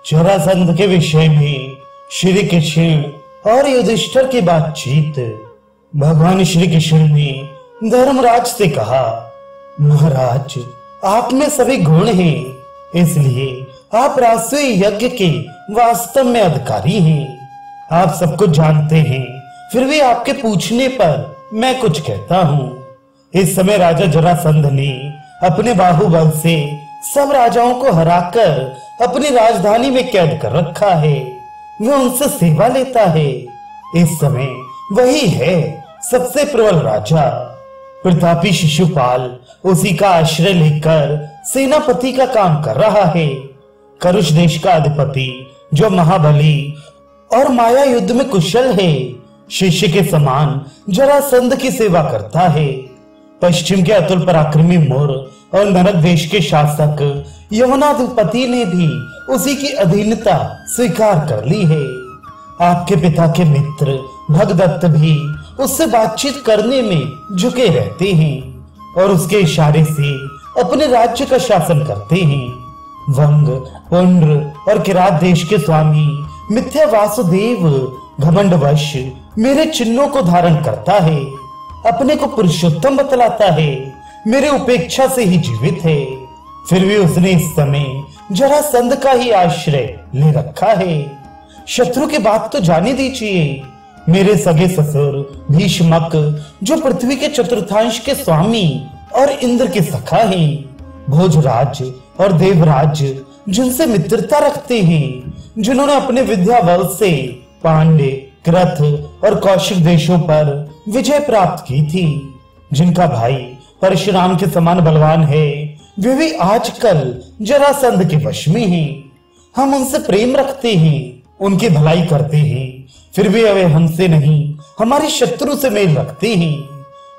जरासंध के विषय में श्री कृष्ण और युधिष्ठिर की बातचीत। भगवान श्री कृष्ण ने धर्मराज से कहा, महाराज, आप में सभी गुण हैं, इसलिए आप राष्ट्रीय यज्ञ के वास्तव में अधिकारी हैं। आप सब कुछ जानते हैं, फिर भी आपके पूछने पर मैं कुछ कहता हूँ। इस समय राजा जरासंध ने अपने बाहुबल से सब राजाओं को हराकर अपनी राजधानी में कैद कर रखा है। वह उनसे सेवा लेता है। इस समय वही है सबसे प्रबल राजा। प्रतापी शिशुपाल उसी का आश्रय लेकर सेनापति का काम कर रहा है। करुष देश का अधिपति जो महाबली और माया युद्ध में कुशल है, शिष्य के समान जरासंध की सेवा करता है। पश्चिम के अतुल पराक्रमी मोर और नरक देश के शासक यवनाधिपति ने भी उसी की अधीनता स्वीकार कर ली है। आपके पिता के मित्र भगदत्त भी उससे बातचीत करने में झुके रहते हैं और उसके इशारे से अपने राज्य का शासन करते हैं। वंग, पुंड्र और किरात देश के स्वामी मिथ्या वासुदेव घमंडवश मेरे चिन्हों को धारण करता है, अपने को पुरुषोत्तम बतलाता है, मेरे उपेक्षा से ही जीवित है। फिर भी उसने इस समय जरासंध का ही आश्रय ले रखा है। शत्रु की बात तो जाने दीजिए। मेरे सगे ससुर भीष्मक, जो पृथ्वी के चतुर्थांश के स्वामी और इंद्र के सखा हैं, भोजराज और देवराज जिनसे मित्रता रखते हैं, जिन्होंने अपने विद्या बल से पांडे, कृथ और कौशिक देशों पर विजय प्राप्त की थी, जिनका भाई परशुराम के समान बलवान है, वे भी आजकल जरासंध के वश में हैं। हम उनसे प्रेम रखते हैं, उनकी भलाई करते हैं, फिर भी वे हमसे नहीं, हमारे शत्रु से मेल रखते हैं।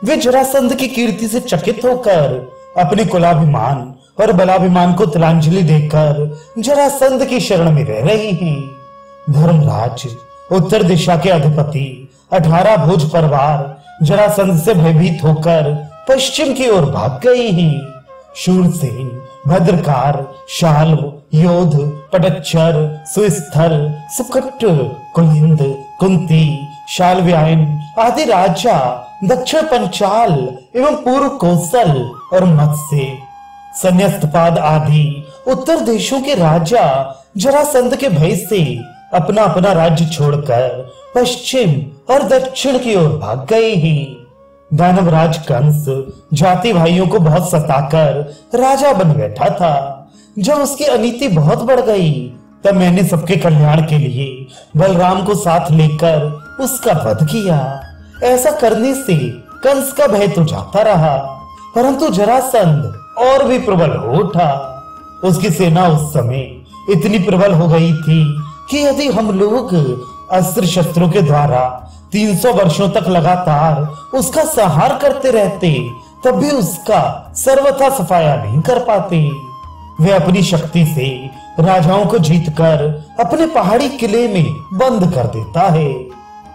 वे जरासंध की कीर्ति से चकित होकर अपने कुलाभिमान और बलाभिमान को तिलांजलि देकर जरासंध की शरण में रह रहे हैं। धर्मराज, उत्तर दिशा के अधिपति 18 भोज परिवार जरासंध से भयभीत होकर पश्चिम की ओर भाग गए हैं। शूरसेन, भद्रकार, शाल्व, योध, पटच्छर, सुस्थल, सुकट, कुलिंद, कुंती, शाल्व्यायन आदि राजा दक्षिण पंचाल एवं पूर्व कौशल और मत्स्य, संन्यस्तपाद आदि उत्तर देशों के राजा जरासंध के भय से अपना अपना राज्य छोड़कर पश्चिम और दक्षिण की ओर भाग गए हैं। दानवराज कंस जाति भाइयों को बहुत सताकर राजा बन बैठा था। जब उसकी अनीति बहुत बढ़ गई, तब मैंने सबके कल्याण के लिए बलराम को साथ लेकर उसका वध किया। ऐसा करने से कंस का भय तो जाता रहा, परंतु जरासंध और भी प्रबल हो उठा। उसकी सेना उस समय इतनी प्रबल हो गई थी कि यदि हम लोग अस्त्र शस्त्रों के द्वारा 300 वर्षों तक लगातार उसका संहार करते रहते, तब भी उसका सर्वथा सफाया नहीं कर पाते। वे अपनी शक्ति से राजाओं को जीतकर अपने पहाड़ी किले में बंद कर देता है।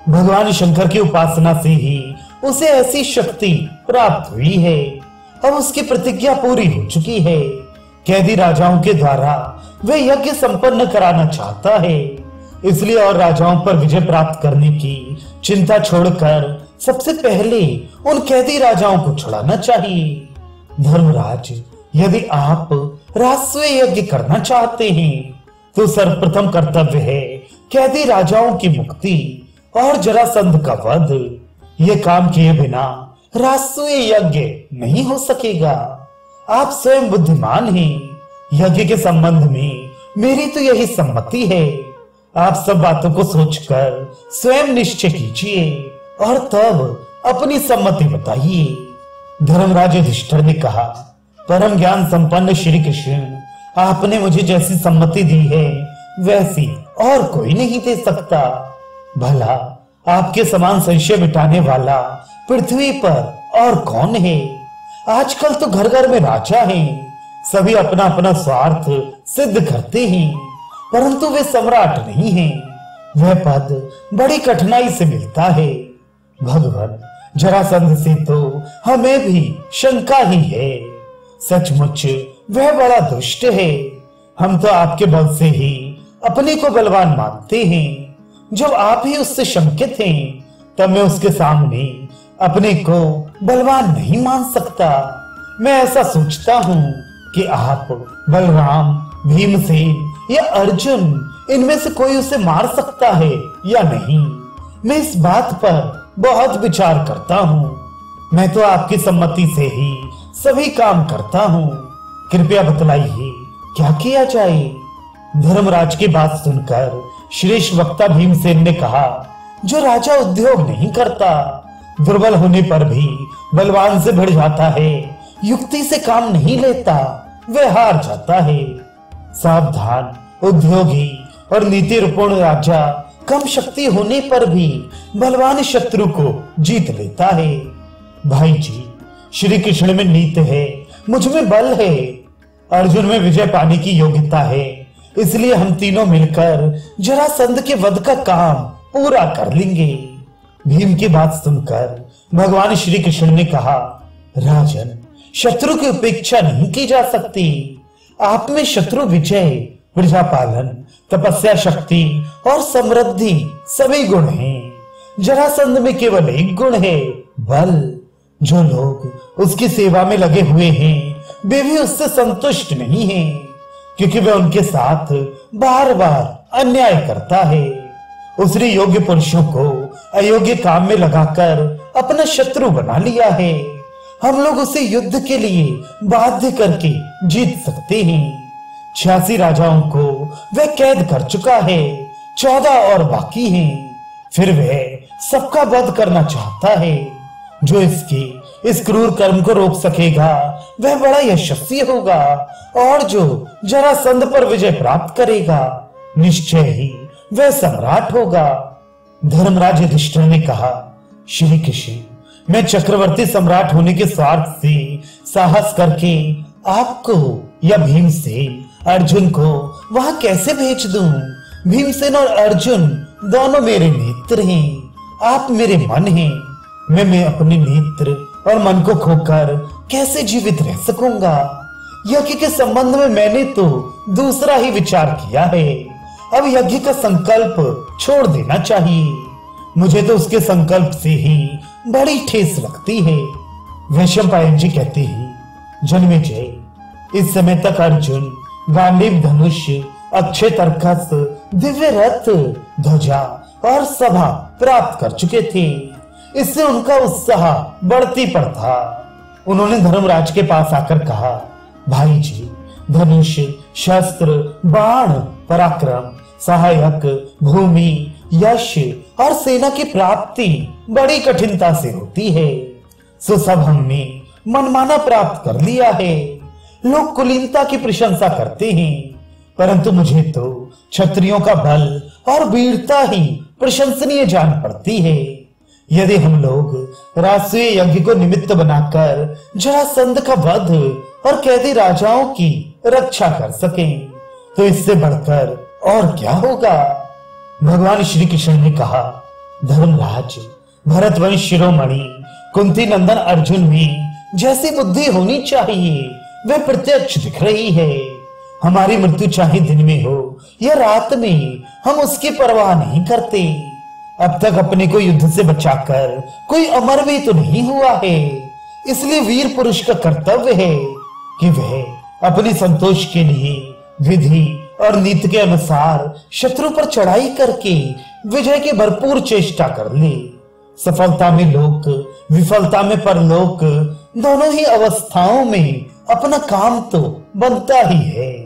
भगवान शंकर की उपासना से ही उसे ऐसी शक्ति प्राप्त हुई है। अब उसकी प्रतिज्ञा पूरी हो चुकी है। कैदी राजाओं के द्वारा वे यज्ञ संपन्न कराना चाहता है, इसलिए और राजाओं पर विजय प्राप्त करने की चिंता छोड़कर सबसे पहले उन कैदी राजाओं को छुड़ाना चाहिए। धर्मराज, यदि आप राष्ट्रीय यज्ञ करना चाहते हैं, तो सर्वप्रथम कर्तव्य है कैदी राजाओं की मुक्ति और जरासंध का वध। ये काम किए बिना राष्ट्रीय यज्ञ नहीं हो सकेगा। आप स्वयं बुद्धिमान हैं। यज्ञ के संबंध में मेरी तो यही सम्मति है। आप सब बातों को सोचकर स्वयं निश्चय कीजिए और तब अपनी सम्मति बताइए। धर्मराज युधिष्ठिर ने कहा, परम ज्ञान संपन्न श्री कृष्ण, आपने मुझे जैसी सम्मति दी है वैसी और कोई नहीं दे सकता। भला आपके समान संशय मिटाने वाला पृथ्वी पर और कौन है? आजकल तो घर घर में राजा हैं, सभी अपना अपना स्वार्थ सिद्ध करते हैं, परंतु वे सम्राट नहीं हैं। वह पद बड़ी कठिनाई से मिलता है। भगवान, जरासंध से तो हमें भी शंका ही है। सचमुच वह बड़ा दुष्ट है। हम तो आपके बल से ही अपने को बलवान मानते हैं। जब आप ही उससे शंकित हैं, तब मैं उसके सामने अपने को बलवान नहीं मान सकता। मैं ऐसा सोचता हूँ कि आप, बलराम, भीमसेन या अर्जुन, इनमें से कोई उसे मार सकता है या नहीं। मैं इस बात पर बहुत विचार करता हूँ। मैं तो आपकी सम्मति से ही सभी काम करता हूँ। कृपया बतलाइए क्या किया जाए। धर्मराज की बात सुनकर श्रेष्ठ वक्ता भीमसेन ने कहा, जो राजा उद्योग नहीं करता, दुर्बल होने पर भी बलवान से बढ़ जाता है, युक्ति से काम नहीं लेता, वह हार जाता है। सावधान, उद्योगी और नीति निपुण राजा कम शक्ति होने पर भी बलवान शत्रु को जीत लेता है। भाई जी, श्री कृष्ण में नीति है, मुझ में बल है, अर्जुन में विजय पाने की योग्यता है। इसलिए हम तीनों मिलकर जरासंध के वध का काम पूरा कर लेंगे। भीम की बात सुनकर भगवान श्री कृष्ण ने कहा, राजन, शत्रु की उपेक्षा नहीं की जा सकती। आप में शत्रु विजय, प्रजा पालन, तपस्या शक्ति और समृद्धि सभी गुण हैं। जरासंध में केवल एक गुण है, बल। जो लोग उसकी सेवा में लगे हुए हैं, वे भी उससे संतुष्ट नहीं हैं, क्योंकि वह उनके साथ बार बार अन्याय करता है। उसने योग्य पुरुषों को अयोग्य काम में लगाकर अपना शत्रु बना लिया है। हम लोग उसे युद्ध के लिए बाध्य करके जीत सकते हैं। 86 राजाओं को वह कैद कर चुका है, 14 और बाकी हैं। फिर वह सबका वध करना चाहता है। जो इसके इस क्रूर कर्म को रोक सकेगा, वह बड़ा यशस्वी होगा, और जो जरासंध पर विजय प्राप्त करेगा, निश्चय ही वह सम्राट होगा। धर्मराज युधिष्ठिर ने कहा, श्री कृष्ण, मैं चक्रवर्ती सम्राट होने के स्वार्थ से साहस करके आपको या भीमसेन, अर्जुन को वहां कैसे भेज दूं? भीमसेन और अर्जुन दोनों मेरे नेत्र हैं, आप मेरे मन हैं। मैं अपने नेत्र और मन को खोकर कैसे जीवित रह सकूंगा? यज्ञ के संबंध में मैंने तो दूसरा ही विचार किया है। अब यज्ञ का संकल्प छोड़ देना चाहिए। मुझे तो उसके संकल्प से ही बड़ी ठेस लगती है। वैशंपायन जी कहते हैं, जन्मेजय, इस समय तक अर्जुन गांडीव धनुष, अक्षय तरकस, दिव्य रथ, ध्वजा और सभा प्राप्त कर चुके थे। इससे उनका उत्साह बढ़ती पर था। उन्होंने धर्मराज के पास आकर कहा, भाई जी, धनुष, शस्त्र, बाण, पराक्रम, सहायक, भूमि, यश और सेना की प्राप्ति बड़ी कठिनता से होती है। सो सब हमने मनमाना प्राप्त कर लिया है। लोग कुलीनता की प्रशंसा करते हैं, परंतु मुझे तो क्षत्रियों का बल और वीरता ही प्रशंसनीय जान पड़ती है। यदि हम लोग राष्ट्रीय यज्ञ को निमित्त बनाकर जरासंध का वध और कैदी राजाओं की रक्षा कर सकें, तो इससे बढ़कर और क्या होगा? भगवान श्री कृष्ण ने कहा, धर्मराज, भरतवंश शिरोमणि कुंती नंदन अर्जुन में जैसी बुद्धि होनी चाहिए वह प्रत्यक्ष दिख रही है। हमारी मृत्यु चाहे दिन में हो या रात में, हम उसकी परवाह नहीं करते। अब तक अपने को युद्ध से बचाकर कोई अमर भी तो नहीं हुआ है। इसलिए वीर पुरुष का कर्तव्य है कि वह अपने संतोष के लिए विधि और नीति के अनुसार शत्रु पर चढ़ाई करके विजय की भरपूर चेष्टा कर ले। सफलता में लोक, विफलता में परलोक, दोनों ही अवस्थाओं में अपना काम तो बनता ही है।